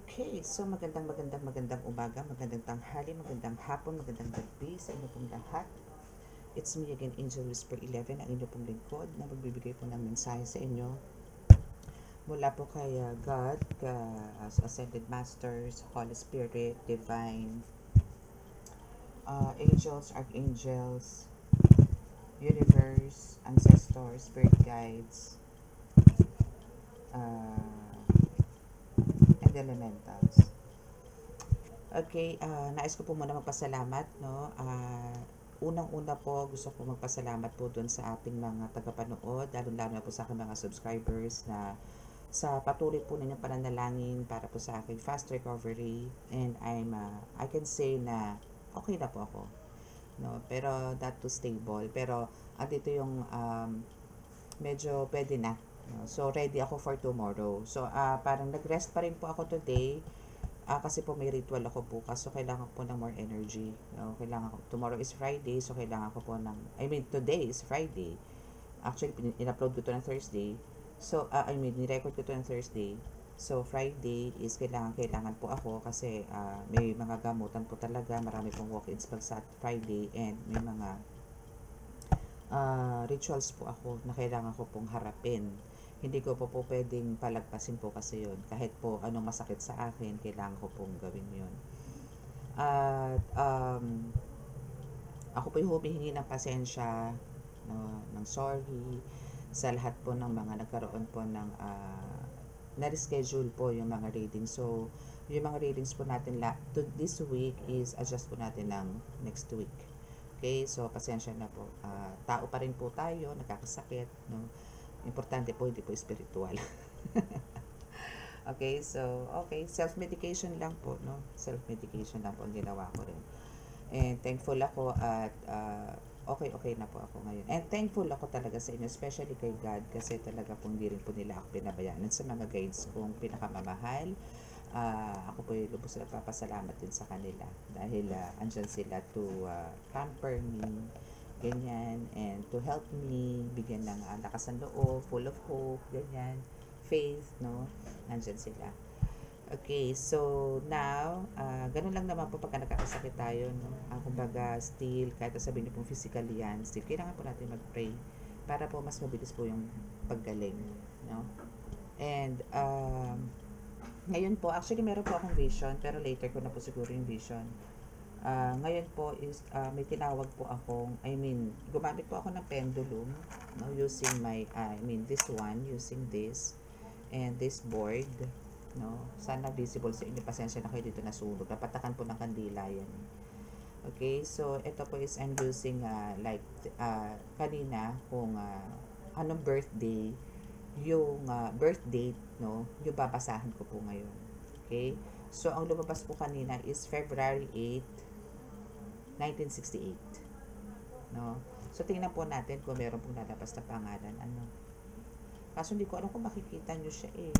Okay, so magandang umaga, magandang tanghali, magandang hapon, magandang gabi sa inyo pong lahat. It's me again, Angel Whisper 11, ang inyo pong lingkod na magbibigay po ng mensahe sa inyo mula po kay God, Ascended Masters, Holy Spirit, Divine, Angels, Archangels, Universe, Ancestors, Spirit Guides, and Elementals. Okay, nais ko po muna magpasalamat, no? Unang-una po, gusto ko magpasalamat po dun sa ating mga tagapanood, lalo-lalo na po sa aking mga subscribers na sa patuloy po ninyong pananalangin para po sa aking fast recovery, and I can say na okay na po ako, no? Pero not too stable, pero andito yung medyo pwede na, no? So ready ako for tomorrow. So parang nag-rest pa rin po ako today. Kasi po may ritual ako bukas, so kailangan ko po ng more energy. No? Kailangan ko, tomorrow is Friday, so kailangan ko po today is Friday. Actually, in-upload ko to ng Thursday. So, ni-record ko to ng Thursday. So, Friday is kailangan po ako kasi may mga gamutan po talaga. Marami pong walk-ins pag sa Friday, and may mga rituals po ako na kailangan ko pong harapin. Hindi ko po pwedeng palagpasin po kasi yun. Kahit po anong masakit sa akin, kailangan ko pong gawin yun. At ako po yung humihingi ng pasensya, no, ng sorry sa lahat po ng mga nagkaroon po ng na-reschedule po yung mga readings. So, yung mga readings po natin this week is adjust po natin ng next week. Okay, so pasensya na po. Tao pa rin po tayo, nagkakasakit, no? Importante po, hindi po spiritual. Okay, self-medication lang po, no? Self-medication lang po ang ginawa ko rin. And thankful ako at okay na po ako ngayon. And thankful ako talaga sa inyo, especially kay God, kasi talaga po hindi rin po nila ako pinabayaan. Sa mga guides kong pinakamamahal, ako po yung lubos na papasalamat din sa kanila dahil andyan sila to pamper me, ganyan, and to help me, bigyan ng lakas ng loob, full of hope, ganyan, faith, no? Andyan sila. Okay, so now, ganun lang naman po pagka nagkakasakit tayo, no? Kumbaga, still, kahit sabihin niyo pong physically yan, still, kailangan po natin mag-pray para po mas mabilis po yung paggaling, no? And, ngayon po, actually meron po akong vision, pero later ko na po siguro yung vision. Ngayon po is may tinawag po akong, gumamit po ako ng pendulum, no, using using this and this board, no. Sana visible sa inyo, pasensya na kayo dito nasunog, napatakan po ng kandila yan. Okay, so ito po is I'm using kanina kung anong birthday yung birth date, no, yung babasahan ko po ngayon. Okay, so ang lumabas po kanina is February 8, 1968, no. So tingnan po natin kung meron pong lalabas na pangalan, ano. Kaso hindi ko alam kung makikita nyo siya eh.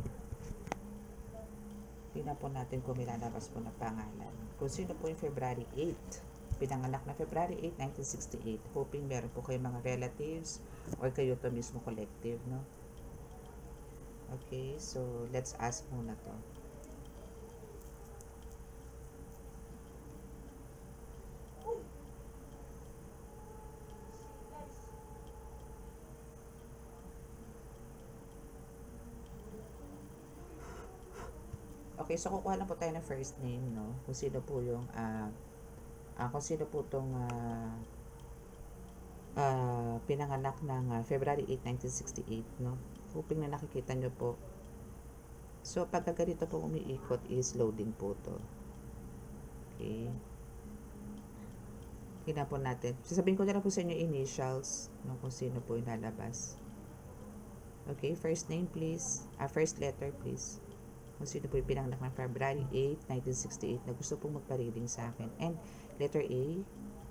Tingnan po natin kung may lalabas po na pangalan. Kung sino po yung February 8, pinanganak na February 8, 1968. Hoping meron po kayo mga relatives or kayo to mismo collective, no. Okay, so let's ask muna to. Okay, so kukuha lang po tayo ng first name, no? Kung sino po yung kung sino po tong pinanganak ng February 8, 1968, no? Hoping na nakikita nyo po. So, pagka ganito po umiikot is loading po to. Okay. Tingnan po natin. Sasabihin ko na lang po sa inyo initials, no, kung sino po yung lalabas. Okay, first name please. First letter please. Kung sino po yung pinanganak ng February 8, 1968 na gusto pong magpa-reading sa akin. And letter A.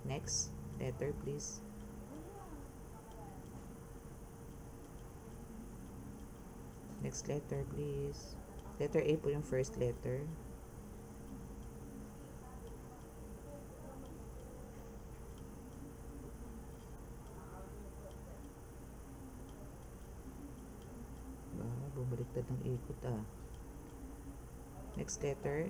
Next letter please. Next letter please. Letter A po yung first letter. Bumaliktad ng ikot Next letter,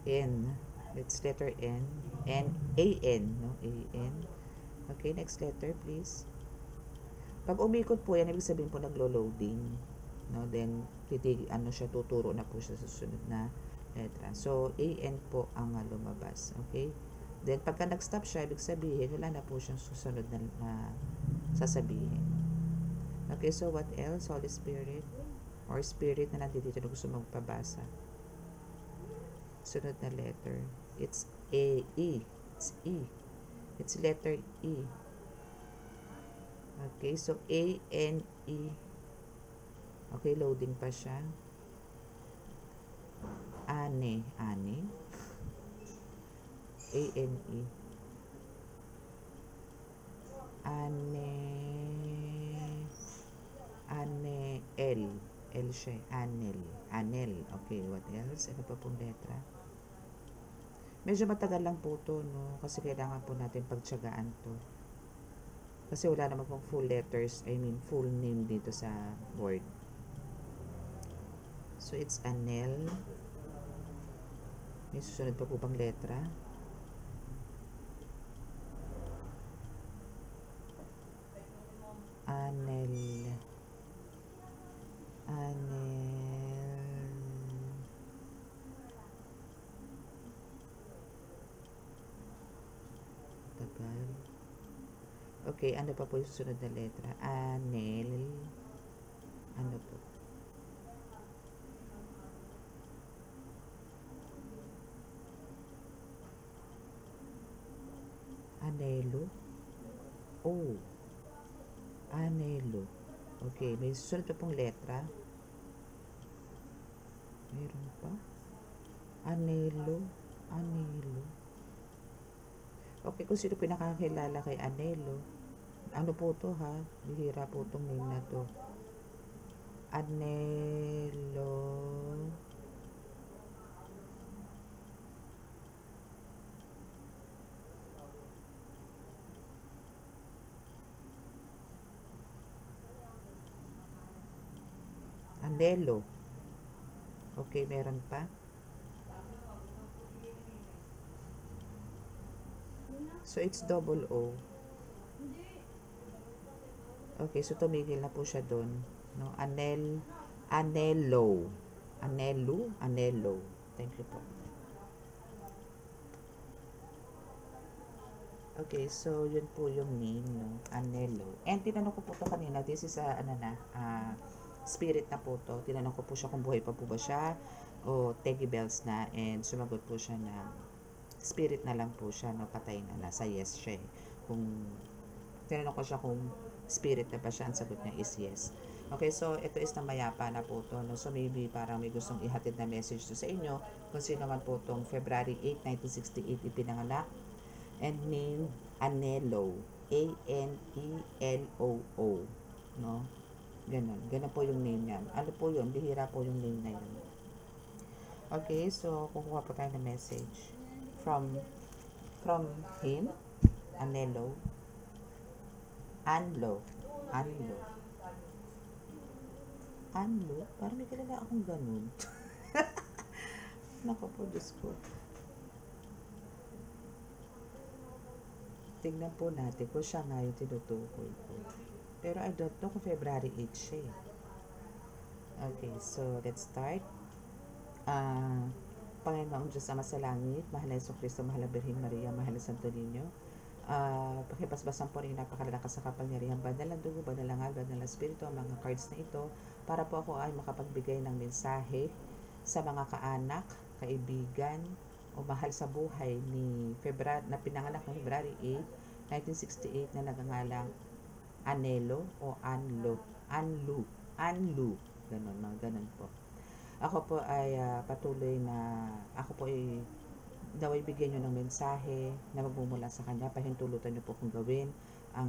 N. It's letter N. A-N, no? A-N. Okay, next letter, please. Pag umikot po yan, ibig sabihin po naglo-loading. No? Then, siya, tuturo na po siya sa susunod na letra. So, A-N po ang lumabas. Okay? Then, pagka nag-stop siya, ibig sabihin, wala na po siyang susunod na sasabihin. Okay, so what else? Holy Spirit or Spirit na nandito na gusto magpabasa. Sunod na letter. It's A-E. It's E. It's letter E. Okay, so A-N-E. Okay, loading pa siya. Ane. Ane. A-N-E. Ane. Ane. L. L siya. Anel. Anel. Okay, what else? Ano pa pong letra? Medyo matagal lang po to, no? Kasi kailangan po natin pagtiyagaan to. Kasi wala naman pong full letters, full name dito sa board. So, it's Anel. May susunod pa po bang letra? Anel. Anel. Tagal. Okay, ano pa po yung susunod na letra? Anel. Ano po? Anelo. Oh. Anelo. Okay, may susunod pa pong letra. Meron pa. Anelo. Anelo. Okay, kung sino pinakakilala kay Anelo. Ano po to, ha? Bihira po tong name na to. Anelo. Anelo. Okay, meron pa. So, it's double O. Okay, so tumigil na po siya doon. No? Anelo. Anelo. Anelo. Thank you po. Okay, so yun po yung name, no? Anelo. And tinanong ko po to kanina, this is spirit na po to. Tinanong ko po siya kung buhay pa po ba siya o Teggy Bells na, and sumagot po siya na spirit na lang po siya, no? Patay na, nasa yes siya eh. Kung tinanong ko siya kung spirit na ba siya, ang sagot niya is yes. Okay, so ito is na mayapa na po to, no? So maybe parang may gustong ihatid na message to sa inyo kung sino man po tong February 8, 1968 ipinanganak and named Anelo. A-N-E-L-O-O. No? Ganon. Ganon po yung name niya. Ano po yun? Bihira po yung name na yun. Okay, so kukuha po tayo ng message from him. Anelo. Anlo. Anlo. Anlo? Parang may kilala akong ganun. Naku po, Diyos ko. Tingnan po natin kung siya nga yung tinutukoy ko. Pero I don't know kung February 8 siya eh. Okay, so let's start. Panginoong Diyos Ama sa Langit, mahal na Yesu Cristo, mahal na Birhen Maria, mahal na Santo Niño, pakibasbasan po rin napakalalakas sa kapangyarihan, banal ang dugo, banal ang alba, banal ang spirito, ang mga cards na ito, para po ako ay makapagbigay ng mensahe sa mga kaanak, kaibigan, o mahal sa buhay na pinanganak ng February 8, 1968 na nagangalang Anelo o Anlo. Ganon, mga ganon po. Ako po ay ako po ay naway bigyan nyo ng mensahe na magmumula sa Kanya. Pahintulutan nyo po kung gawin ang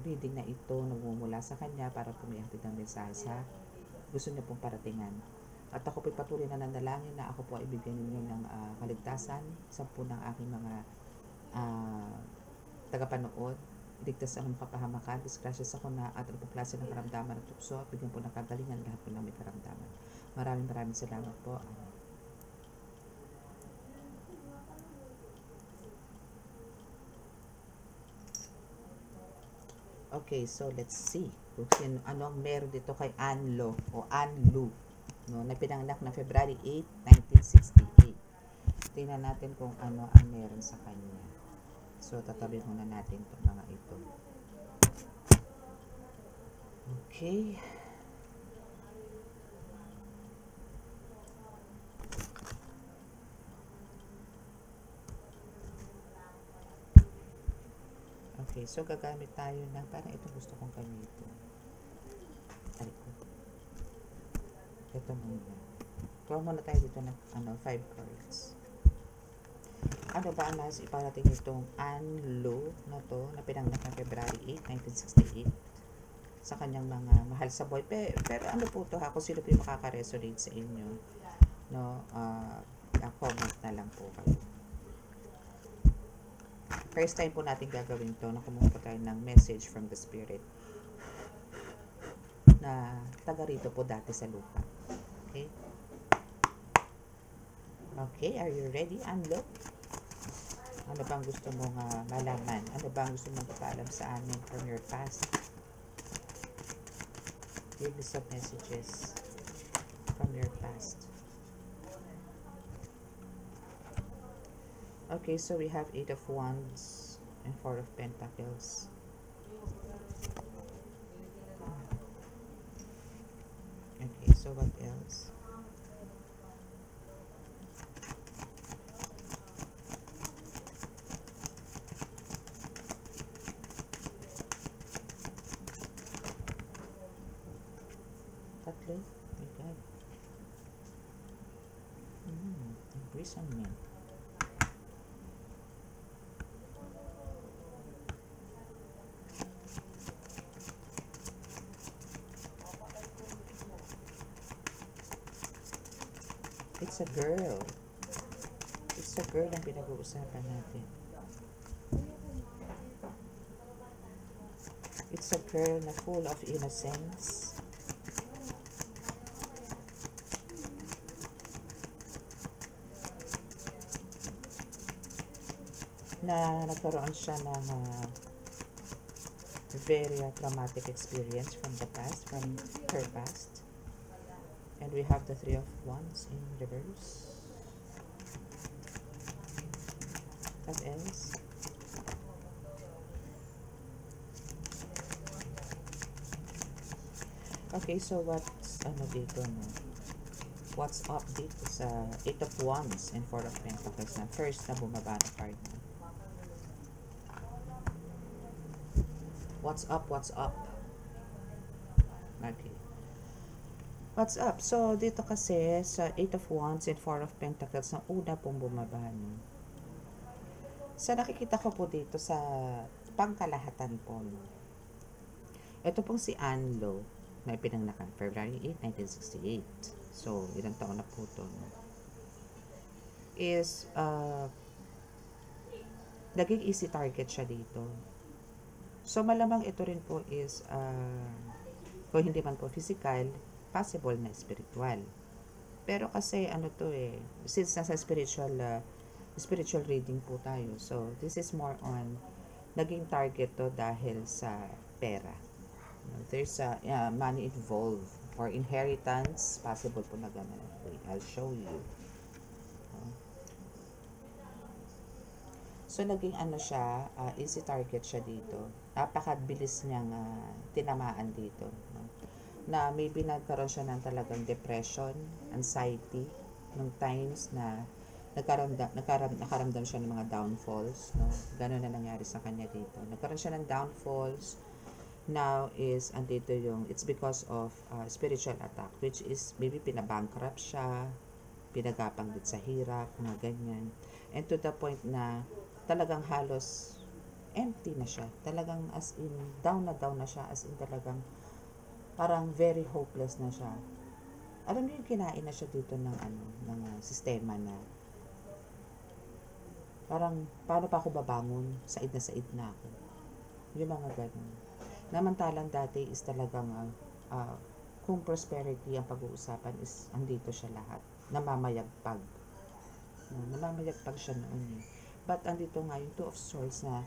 reading na ito na magmumula sa Kanya para po may hatid ng mensahe sa gusto nyo pong paratingan. At ako po patuloy na nanalangin na ako po ay bigyan ninyo ng kaligtasan sa po ng aking mga tagapanood. Ligtas ang kapahamakan, disgrasya sa kuna at ang klase ng karamdaman at tukso at bigyan po ng kagalingan lahat po ng may karamdaman. Maraming salamat po. Okay, so let's see kung ano ang meron dito kay Anlo o Anlu, no, na pinanganak na February 8, 1968. Tingnan natin kung ano ang meron sa kanya. So, tatabi muna natin itong mga ito. Okay. Okay, so gagamit tayo ng, parang ito gusto kong gamitin. Ay, ito muna. Kuha muna tayo dito ng 5 cards. Ano ba ang nasa iparating itong Anlo na to, na pinanganak ng February 8, 1968 sa kanyang mga mahal sa boy. Pero ano po to ha, kung sino po yung makaka-resonate sa inyo, no, comment na lang po kayo. First time po natin gagawin to, na kumuha po tayo ng message from the spirit na taga rito po dati sa lupa. Okay? Okay, are you ready, Anlo? Ano bang gusto mong malaman? Ano bang gusto mong ipaalam sa amin from your past? Give me some messages from your past. Okay, so we have 8 of Wands and 4 of Pentacles. Okay, so what else? Tatlo? My God. Imprisonment. It's a girl. It's a girl ang pinag-uusapan natin. It's a girl na full of innocence. Na nagkaroon siya ng very traumatic experience from the past, from her past. And we have the 3 of Wands in reverse. What else? Okay, so what's dito, no? What's up dito sa 8 of Wands and 4 of Pentacles na first na bumaba na card na? What's up? What's up? Okay. What's up? So, dito kasi sa 8 of Wands and 4 of Pentacles na una pong bumaba, no? Sa nakikita ko po dito sa pangkalahatan po, no? Ito pong si Anlo na ipinangnakan February 8, 1968. So, ilang taon na po ito, no? Is, naging easy target siya dito. So, malamang ito rin po is, kung hindi man po physical, possible na spiritual. Pero kasi since nasa spiritual reading po tayo, so this is more on naging target to dahil sa pera. There's money involved or inheritance, possible po na gano'n. Wait, I'll show you. So naging siya, easy target siya dito. Napakabilis niyang tinamaan dito, no? Na maybe nagkaroon siya ng talagang depression, anxiety, nung times na nakaramdam siya ng mga downfalls, no? Ganun na nangyari sa kanya dito. Nagkaroon siya ng downfalls. Now is andito yung it's because of spiritual attack, which is maybe pinabankrupt siya, pinagapang din sa hirap, mga ganyan. And to the point na talagang halos empty na siya. Talagang as in down na siya, as in talagang parang very hopeless na siya. Alam niyo yung kinain na siya dito ng sistema na parang paano pa ako babangon, said na ako. Yung mga ganun. Namantalang dati is talagang kung prosperity ang pag-uusapan is andito siya lahat. Namamayagpag. No? Namamayagpag siya noon eh. But andito nga yung Two of Swords na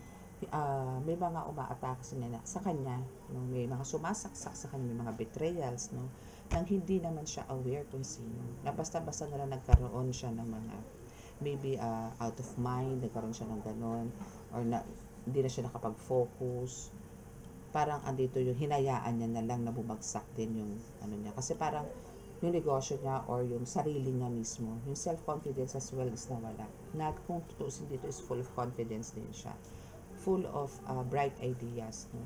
may mga umaatake sa kanya. No? May mga sumasaksak sa kanya, may mga betrayals. No? Nang hindi naman siya aware kung sino. Na basta-basta na lang nagkaroon siya ng mga maybe out of mind, nagkaroon siya ng ganon. Or hindi na siya nakapag-focus. Parang andito yung hinayaan niya na lang na bumagsak din yung ano niya. Kasi parang yung negosyo niya or yung sarili niya mismo, yung self-confidence as well is nawala. Not kung tutuusin dito is full of confidence din siya. Full of bright ideas. No?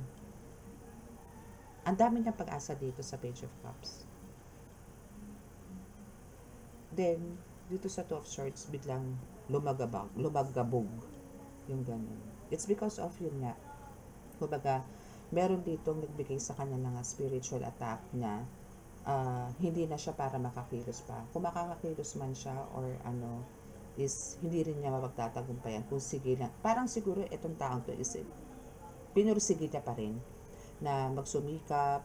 Ang dami niyang pag-asa dito sa Page of Cups. Then, dito sa Two of Swords, biglang lumagabog. Yung ganun. It's because of yun nga. Kumbaga, meron ditong nagbigay sa kanya ng spiritual attack niya. Hindi na siya para makakilos pa. Kung makakakilos man siya or ano, is hindi rin niya mapagtatagumpayan. Kung sige lang, parang siguro itong taong to is pinursige niya pa rin na magsumikap,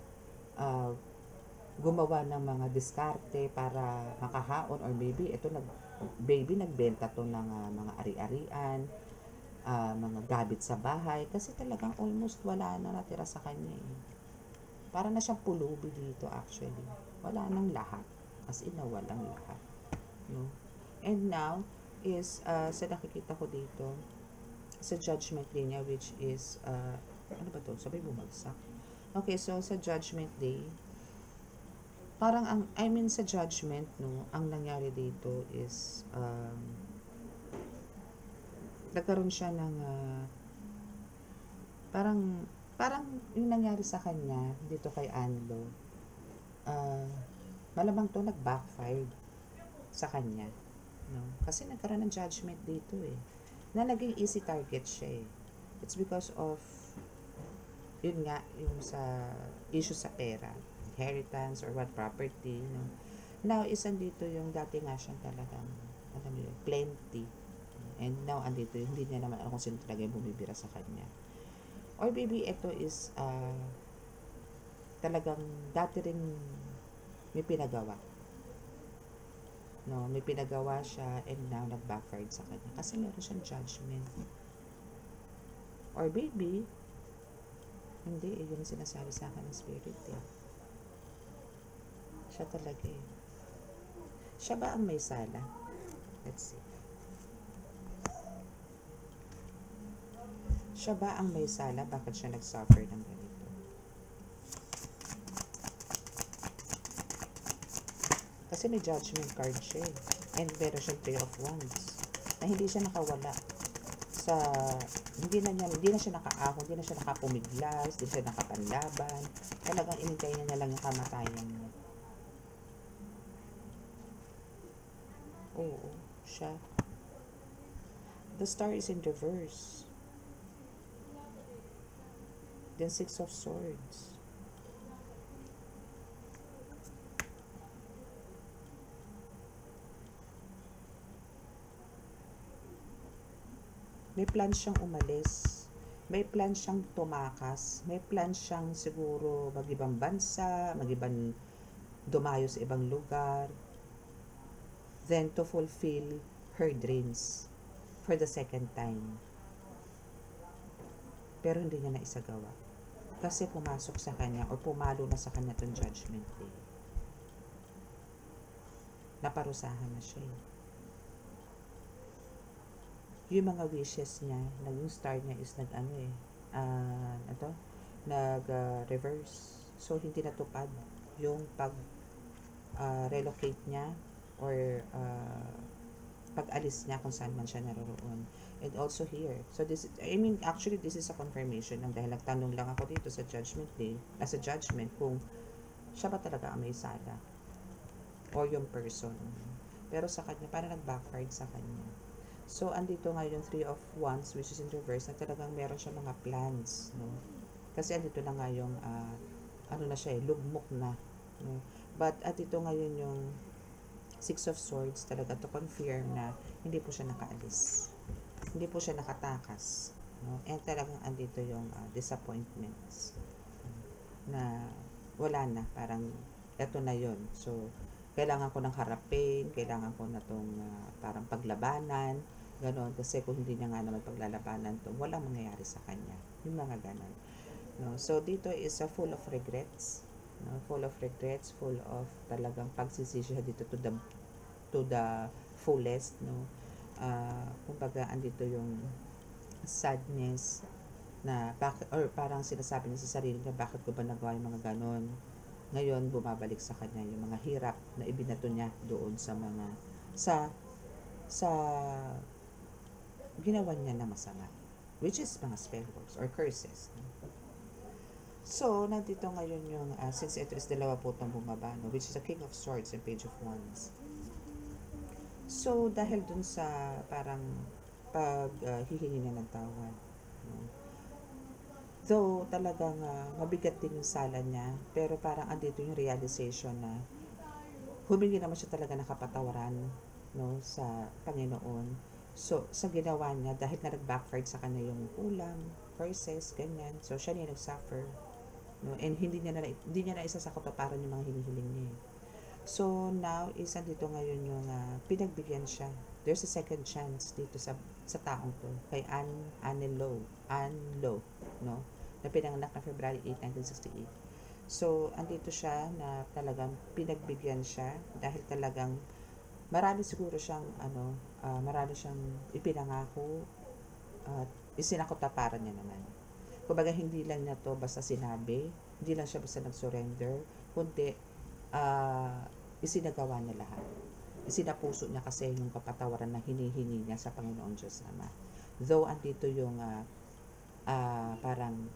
gumawa ng mga diskarte para makahaon or maybe nagbenta to ng mga ari-arian, mga gamit sa bahay kasi talagang almost wala na natira sa kanya eh. Para na siyang pulubi dito actually. Wala nang lahat. As in na walang lahat. No? And now is sa nakikita ko dito sa judgment day niya which is ano ba to? Sabay bumagsak. Okay, so sa judgment day parang sa judgment no, ang nangyari dito is nagkaroon siya ng parang yung nangyari sa kanya dito kay Anlo malamang to nag-backfired sa kanya no? Kasi nagkaroon ng judgment dito eh na naging easy target siya eh. It's because of yun nga yung sa issue sa pera, inheritance or what property no? Now isan dito yung dati nga siyang talagang alam mo yun, plenty. And now, andito, hindi niya naman alam kung sino talaga yung bumibira sa kanya. Or maybe ito is talagang dati rin may pinagawa. No, may pinagawa siya and now nag-backfired sa kanya. Kasi meron siyang judgment. Or maybe, hindi, yun yung sinasabi sa akin ng spirit eh. Siya talaga eh. Siya ba ang may sala? Let's see. Siya ba ang may sala? Bakit siya nag-suffer ng ganito? Kasi may judgment card siya eh. And meron siyang Three of Wands. Na hindi siya nakawala sa hindi na siya nakaahon, hindi na siya nakapumiglas, hindi siya nakapanlaban. Talagang inintay niya na lang yung kamatayan niya. Oo, siya. The star is in reverse. Then Six of Swords. May plan siyang umalis. May plan siyang tumakas. May plan siyang siguro mag-ibang bansa, dumayo sa ibang lugar. Then to fulfill her dreams for the second time. Pero hindi niya naisagawa. Kasi pumasok sa kanya or pumalo na sa kanya itong judgment day. Naparusahan na siya eh. Yung mga wishes niya, yung star niya is nag-reverse. So, hindi natupad yung relocate niya or pag-alis niya kung saan man siya naroon. And also here. So, actually, this is a confirmation dahil nagtanong lang ako dito sa judgment day, as a judgment, kung siya ba talaga ang may sala or yung person. Pero sa kanya, parang nag-backfired sa kanya. So, andito nga yung Three of Wands, which is in reverse, na talagang meron siya mga plans, no? Kasi andito na nga yung, lugmok na, no? But, andito ngayon yung Six of Swords, talaga to confirm na hindi po siya nakaalis. Hindi po siya nakatakas, no? And talagang andito yung disappointments, na wala na, parang eto na yon. So, kailangan ko ng harapin, kailangan ko na tong parang paglabanan, ganon. Kasi kung hindi niya nga naman paglalabanan to, walang mangyayari sa kanya. Yung mga ganon. No? So, dito is full of regrets. No? Full of regrets, full of talagang pagsisisi dito to the fullest. No? Kumbaga, andito yung sadness na bakit, or parang sinasabi niya sa sarili niya, bakit ko ba nagawa yung mga ganon. Ngayon bumabalik sa kanya yung mga hirap na ibinato niya doon sa mga sa ginawa niya na masama, which is mga spell works or curses. So, nandito ngayon yung, since ito is dalawa po itong bumaba, no, which is the King of Swords and Page of Wands. So, dahil dun sa parang hihingi niya ng tawad, no, though talagang mabigat din yung sala niya, pero parang andito yung realization na humingi naman siya talaga ng kapatawaran, no, sa Panginoon. So, sa ginawa niya, dahil na nag-backfired sa kanya yung ulam, curses, ganyan. So, siya niya nag-suffer. No? And hindi niya na isasakataparan yung mga hinihiling niya. So, now, is andito ngayon yung pinagbigyan siya. There's a second chance dito sa taong to. Kay Anne Lo, no? Na pinanganak na February 8, 1968. So, andito siya na talagang pinagbigyan siya dahil talagang marami siguro siyang marami siyang ipinangako at isinakataparan niya naman. Kumbaga, hindi lang niya to basta sinabi, hindi lang siya basta nag-surrender, kundi isinagawa niya lahat. Isinapuso niya kasi yung kapatawaran na hinihingi niya sa Panginoon Diyos Ama. Though andito yung parang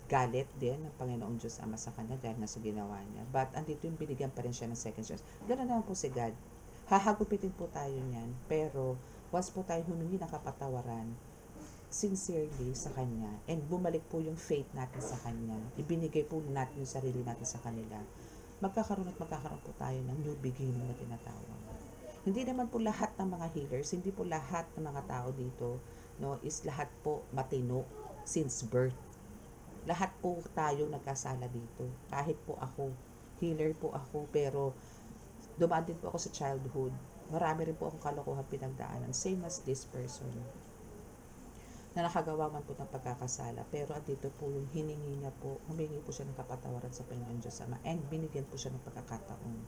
galit din ng Panginoong Diyos Ama sa kanya dahil nga sa ginawa niya. But andito yung binigyan pa rin siya ng second chance. Ganoon naman po si God. Hahagupitin po tayo niyan. Pero once po tayo humingi ng kapatawaran, sincerely sa Kanya, and bumalik po yung faith natin sa Kanya, ibinigay po natin yung sarili natin sa kanila, magkakaroon po tayo ng new beginning na tinatawag. Hindi naman po lahat ng mga healers, hindi po lahat ng mga tao dito, no, is lahat po matino since birth. Lahat po tayo nagkasala dito. Kahit po ako, healer po ako, pero dumaan din po ako sa childhood. Marami rin po akong kalokohan pinagdaanan, same as this person na nakagawa man po ng pagkakasala, pero andito po yung hiningi niya po, humingi po siya ng kapatawaran sa Panginoon Diyos Ama, and binigyan po siya ng pagkakataon.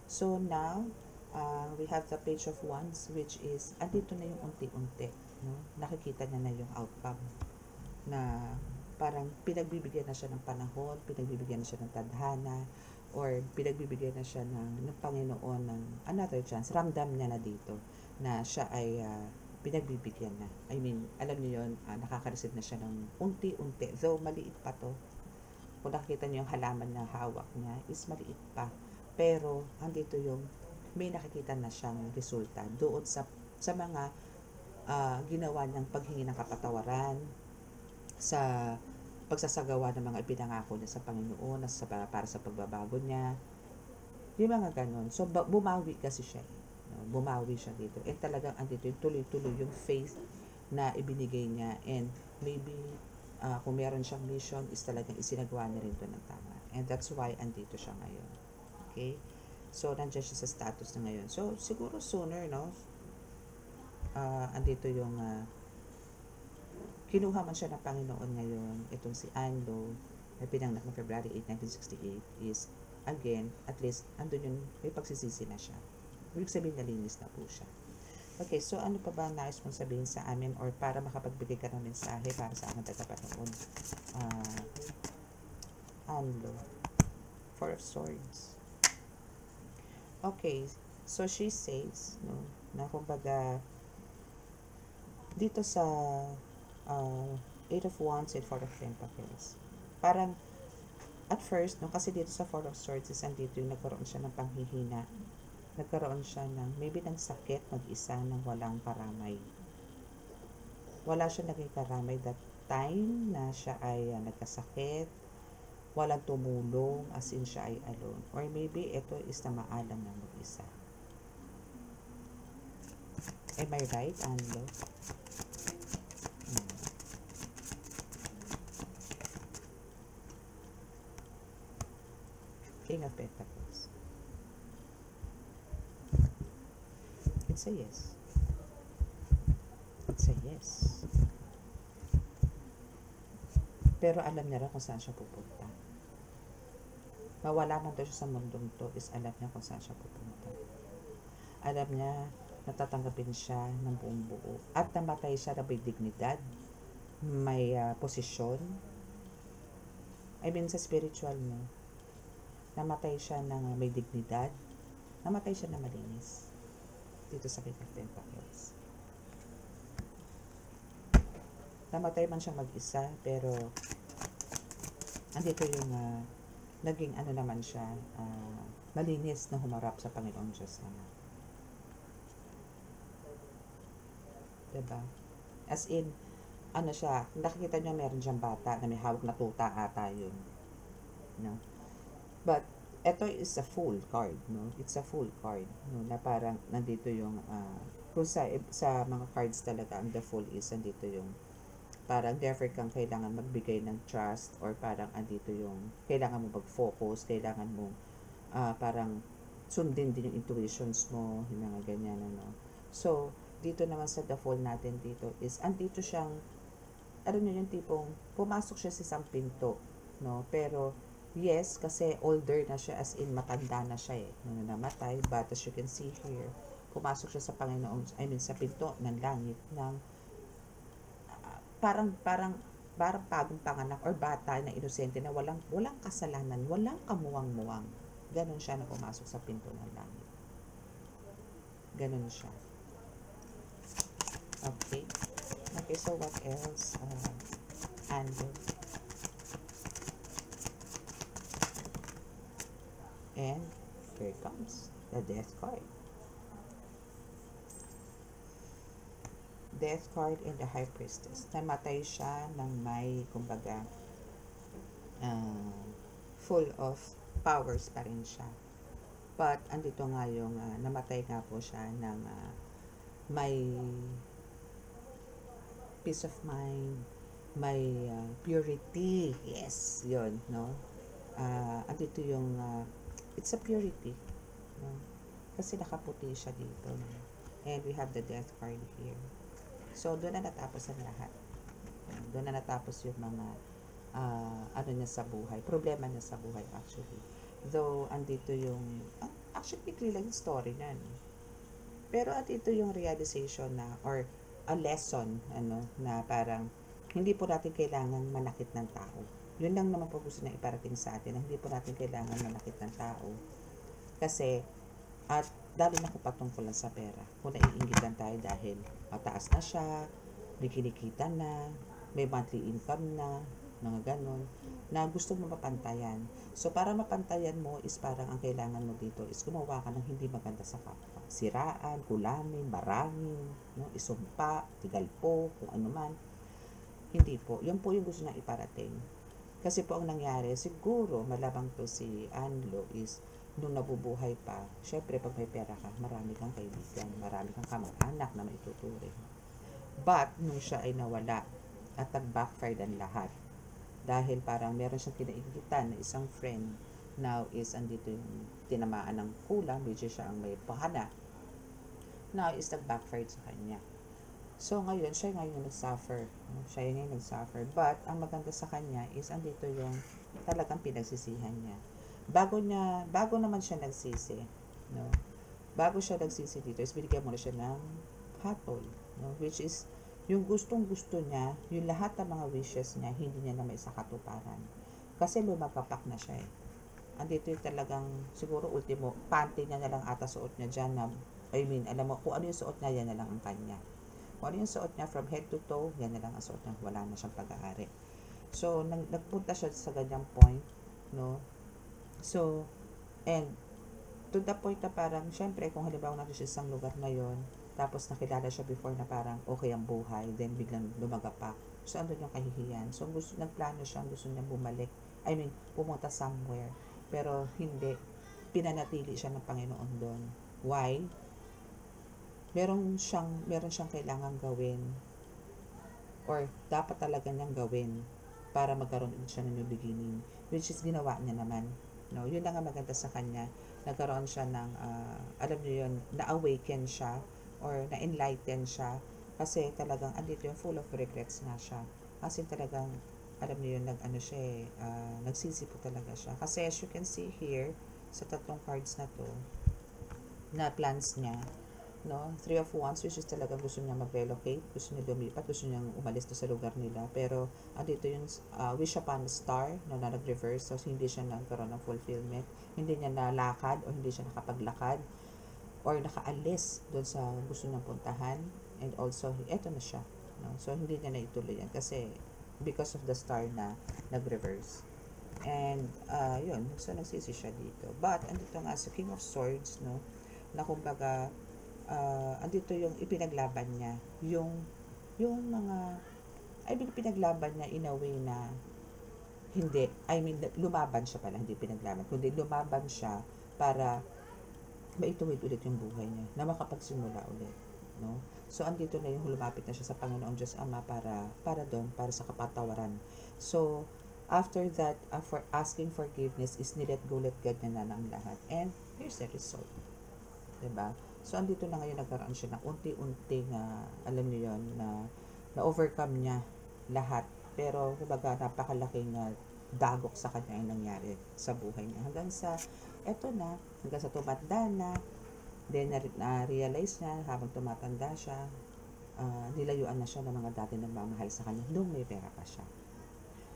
So now, we have the Page of Wands, which is, andito na yung unti-unti, no? Nakikita niya na yung outcome, na parang pinagbibigyan na siya ng panahon, pinagbibigyan na siya ng tadhana, or pinagbibigyan na siya ng Panginoon ng another chance. Ramdam niya na dito, na siya ay pinagbibigyan na. I mean, alam niyo yun, nakaka-receive na siya ng unti-unti. Though maliit pa to. Kung nakikita niyo yung halaman na hawak niya, is maliit pa. Pero, andito yung may nakikita na siyang resulta doon sa mga ginawa niyang paghingi ng kapatawaran, sa pagsasagawa ng mga ipinangako niya sa Panginoon, para sa pagbabago niya. Yung mga ganon. So, bumawi kasi siya. Bumawi siya dito. And talagang andito yung tuloy-tuloy yung faith na ibinigay niya. And maybe, kung meron siyang mission, is talagang isinagawa niya rin ito ng tama. And that's why andito siya ngayon. Okay? So, nandiyan siya sa status na ngayon. So, siguro sooner, no? Andito yung kinuha man siya ng Panginoon ngayon. Itong si Anlo, na pinanganak ng February 8, 1968, is again, at least, andun yung may pagsisisi na siya. Ibig sabihin, nalinis na po siya. Okay, so ano pa ba ang nais mong sabihin sa amin, or para makapagbigay ka ng mensahe para sa aming tagapanood? Anlo, Four of Swords. Okay, so she says, no, na kumbaga, dito sa Eight of Wands and Four of Pentacles, parang, at first, no, kasi dito sa Four of Swords, is andito yung nagkaroon siya ng panghihina. Nagkaroon siya ng, maybe ng sakit, mag-isa, ng walang karamay. Wala siya naging karamay that time na siya ay nagkasakit, walang tumulong, as in siya ay alone. Or maybe, ito is na maalam na mag-isa. Am I right, Anlo? King of Pentacles. It's a yes. It's a yes. Pero alam niya rin kung saan siya pupunta. Mawala man daw siya sa mundong to, is alam niya kung saan siya pupunta. Alam niya, natatanggapin siya ng buong buo. At namatay siya na may dignidad, may posisyon. I mean, sa spiritual mo, namatay siya ng may dignidad, namatay siya na malinis. Dito sa King of Pentacles. Namatay man siya mag-isa, pero andito yung naging ano naman siya, malinis na humarap sa Panginoong Diyos naman. Diba? As in, ano siya, nakikita nyo meron siyang bata na may hawak na tuta ata yun. No? But, ito is a full card, no? It's a full card, no? Na parang nandito yung, kung sa mga cards talaga, ang the full is nandito yung parang never kang kailangan magbigay ng trust or parang andito yung kailangan mo mag-focus, kailangan mo parang sundin din yung intuitions mo, yung mga ganyan, ano. So, dito naman sa the fall natin dito is andito siyang, ano nyo yung tipong pumasok siya sa isang pinto, no? Pero, yes, kasi older na siya, as in matanda na siya nung namatay, but as you can see here, pumasok siya sa Panginoon, I mean sa pinto ng langit ng parang bagong panganak or bata na inosente na walang kasalanan, walang kamuwang-muwang. Ganon siya na pumasok sa pinto ng langit. Ganon siya. Okay. Okay, so what else? And here comes the death card. Death card and the High Priestess. Namatay siya ng may, kumbaga, full of powers pa rin siya. But, andito nga yung, namatay nga po siya ng may peace of mind, may purity. Yes, yun, no? Andito yung, it's a purity. No? Kasi nakaputi siya dito. No? And we have the death card here. So, doon na natapos ang lahat. Doon na natapos yung mga ano niya sa buhay. Problema niya sa buhay, actually. Though, andito yung actually, ikli lang yung story na. Pero, andito yung realization na, or a lesson, ano, na parang, hindi po natin kailangan manakit ng tao. Yun lang naman po gusto na iparating sa atin, na hindi po natin kailangan manakit ng tao. Kasi, at dali na ko patungkulan sa pera. Kung naiingitan tayo dahil mataas na siya, may kinikita na, may monthly income na, mga ganon, na gusto mo mapantayan. So, para mapantayan mo is parang ang kailangan mo dito is gumawa ka ng hindi maganda sa kapwa. Siraan, kulamin, barangin, no? Isumpa, tigalpo, kung ano man. Hindi po. Yan po yung gusto na iparating. Kasi po ang nangyari, siguro malabang to si Anlo is nung nabubuhay pa, syempre pag may pera ka, marami kang kaibigan, marami kang kamag-anak na maituturing. But, nung siya ay nawala at nag-backfire ang lahat, dahil parang meron siyang kinaigitan na isang friend, now is andito yung tinamaan ng kulang, which is siya ang may pahana, now is nag-backfire sa kanya. So, ngayon, siya ngayon nag-suffer. Siya ngayon nag-suffer. But, ang maganda sa kanya is andito yung talagang pinagsisihan niya. Bago naman siya nagsisi, no? Bago siya nagsisi dito, is binigyan mo na siya ng hatol, no? Which is, yung gustong-gusto niya, yung lahat ng mga wishes niya, hindi niya na may sakatuparan. Kasi lumagapak na siya Andito yung talagang, siguro ultimo, panty niya na lang ata suot niya dyan na, I mean, alam mo, kung ano yung suot niya, yan na lang ang kanya. Kung ano yung suot niya from head to toe, yan na lang ang suot niya, wala na siyang pag-aari. So, nagpunta siya sa ganyang point, no? So, and to the point na parang, syempre, kung halimbawa natin siya isang lugar na yon, tapos nakilala siya before na parang okay ang buhay, then biglang lumagapak. So, andun yung kahihiyan. So, nagplano siya, gusto niya bumalik. I mean, pumunta somewhere. Pero, hindi. Pinanatili siya ng Panginoon doon. Why? Meron siyang kailangan gawin or dapat talaga niyang gawin para magkaroon siya ng new beginning, which is ginawa niya naman. No, yun lang ang maganda sa kanya. Nagkaroon siya ng, alam niyo yun, na-awaken siya or na-enlighten siya kasi talagang andito yung full of regrets nga siya. Kasi talagang alam niyo yun, nag-ano siya nagsisi po talaga siya. Kasi as you can see here, sa tatlong cards na to, na plans niya, no? Three of Wands, which is talagang gusto niya mag-relocate, gusto niya lumipat, gusto niya umalis to sa lugar nila. Pero, andito yung wish upon a star, no, na nag-reverse, so hindi siya nagkaroon ng fulfillment. Hindi niya nalakad o hindi siya nakapaglakad or nakaalis doon sa gusto niyang puntahan. And also, eto na siya. No? So, hindi niya naituloy yan kasi because of the star na nag-reverse. And, yun. So, nagsisi siya dito. But, andito nga sa King of Swords, no, na kumbaga, andito yung ipinaglaban niya. Yung mga, I mean, pinaglaban niya in a way na, hindi, I mean, lumaban siya pala, hindi pinaglaban, kundi lumaban siya para maituwid ulit yung buhay niya, na makapagsimula ulit, no? So, andito na yung lumapit na siya sa Panginoon Diyos Ama para doon, para sa kapatawaran. So, after that, for asking forgiveness is nilet go, let God na ng lahat. And, here's the result. Diba? So, andito na ngayon nagkaroon siya ng unti-unting, alam niyo yun, na overcome niya lahat. Pero, kumbaga, napakalaking dagok sa kanya yung nangyari sa buhay niya. Hanggang sa tumanda na, then na-realize niya habang tumatanda siya, nilayuan na siya ng mga dati nagmamahal sa kanya nung may pera pa siya.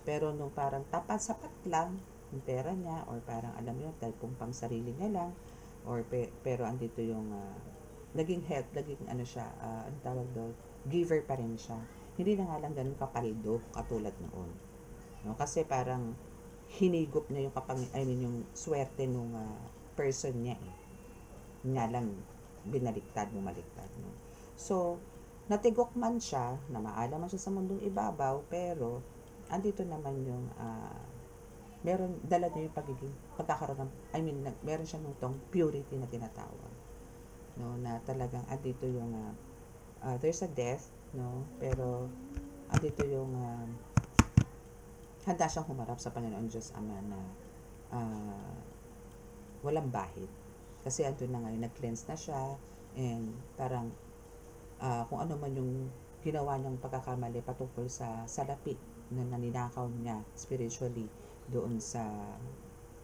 Pero nung parang sapat lang yung pera niya, or parang alam niyo, dahil kung pang sarili niya lang, or pero andito yung naging help, naging ano siya, ang tawag doon, giver pa rin siya. Hindi na nga lang ganun kapaldo katulad noon. No? Kasi parang hinigop niya yung yung swerte nung person niya eh. Nga lang bumaliktad. No? So, natigok man siya, na maalam man siya sa mundong ibabaw, pero andito naman yung dala niya yung pagkakaroon ng, meron siya nung purity na tinatawag. No, na talagang andito yung there's a death, no, pero andito yung handa siyang humarap sa Panginoon Diyos Ama na walang bahid. Kasi andun na ngayon, nag-cleanse na siya, and parang kung ano man yung ginawa niyang pagkakamali patungkol sa salapi na naninakaw niya spiritually doon sa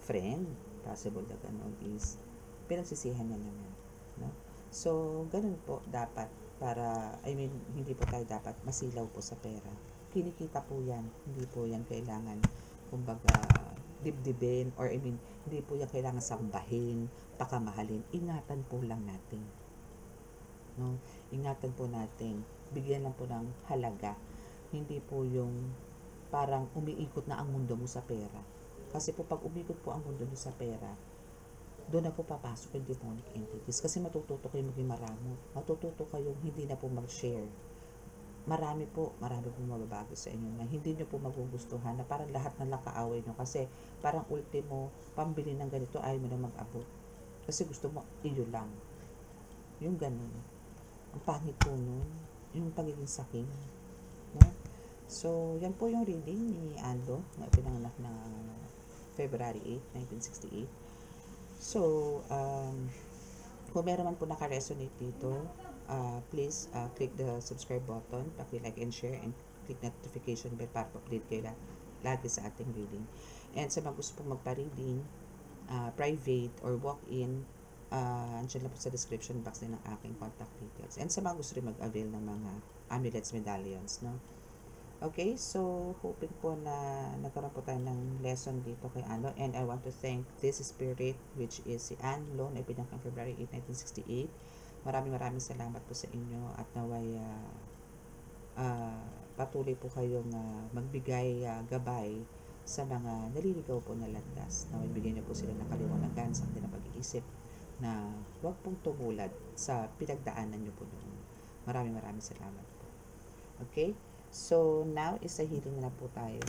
friend, possible na ganun, is pinagsisihan niya naman. No? So, ganun po dapat para, hindi po tayo dapat masilaw po sa pera. Kinikita po yan. Hindi po yan kailangan, kumbaga, dibdibin, or hindi po yan kailangan sambahin, pakamahalin. Ingatan po lang natin. No? Ingatan po natin. Bigyan lang po ng halaga. Hindi po yung parang umiikot na ang mundo mo sa pera. Kasi po pag umikot po ang mundo mo sa pera, doon na po papasok yung demonic entities. Kasi matututo kayo maging maramo. Matututo kayong hindi na po mag-share. Marami po mababago sa inyo na hindi nyo po magugustuhan, na parang lahat na lang kaaway nyo. Kasi parang ultimo, pambili ng ganito, ayaw mo na mag-abot. Kasi gusto mo, iyo lang. Yung ganun. Ang pangit po nun. Yung pagiging saking. No? So, yan po yung reading ni Ando na pinanganak na February 8, 1968. So, kung meron man po naka-resonate dito, please click the subscribe button, paki-like and share, and click notification bell para update kayo lagi sa ating reading. And sa mga gusto pong magpa-reading, private or walk-in, andyan lang po sa description box din ng aking contact details. And sa mga gusto rin mag-avail ng mga amulets, medallions, no? Okay, so hoping po na nagkaroon po tayo ng lesson dito kay Anlo, and I want to thank this spirit, which is si Anlo, na ipinangkang February 8, 1968. Maraming salamat po sa inyo, at naway patuloy po kayong magbigay gabay sa mga naliligaw po na landas. Naway bigyan niyo po sila ng kaliwanagan sa kanilang pag-iisip, na huwag pong tumulad sa pinagdaanan niyo po noon. Maraming salamat po. Okay? So, now is a healing na po tayo.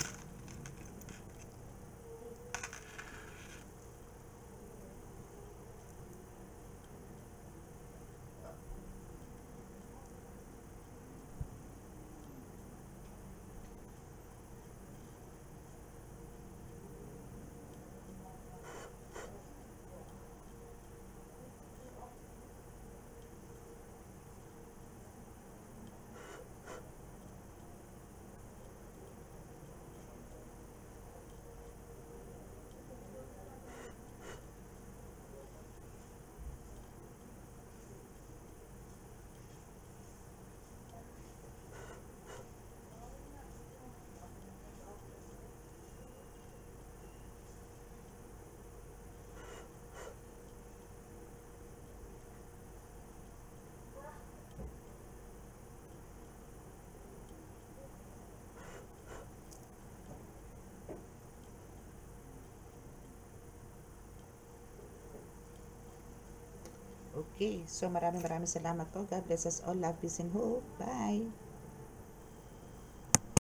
Okay. So, maraming salamat po. God bless us all. Love, peace, and hope. Bye!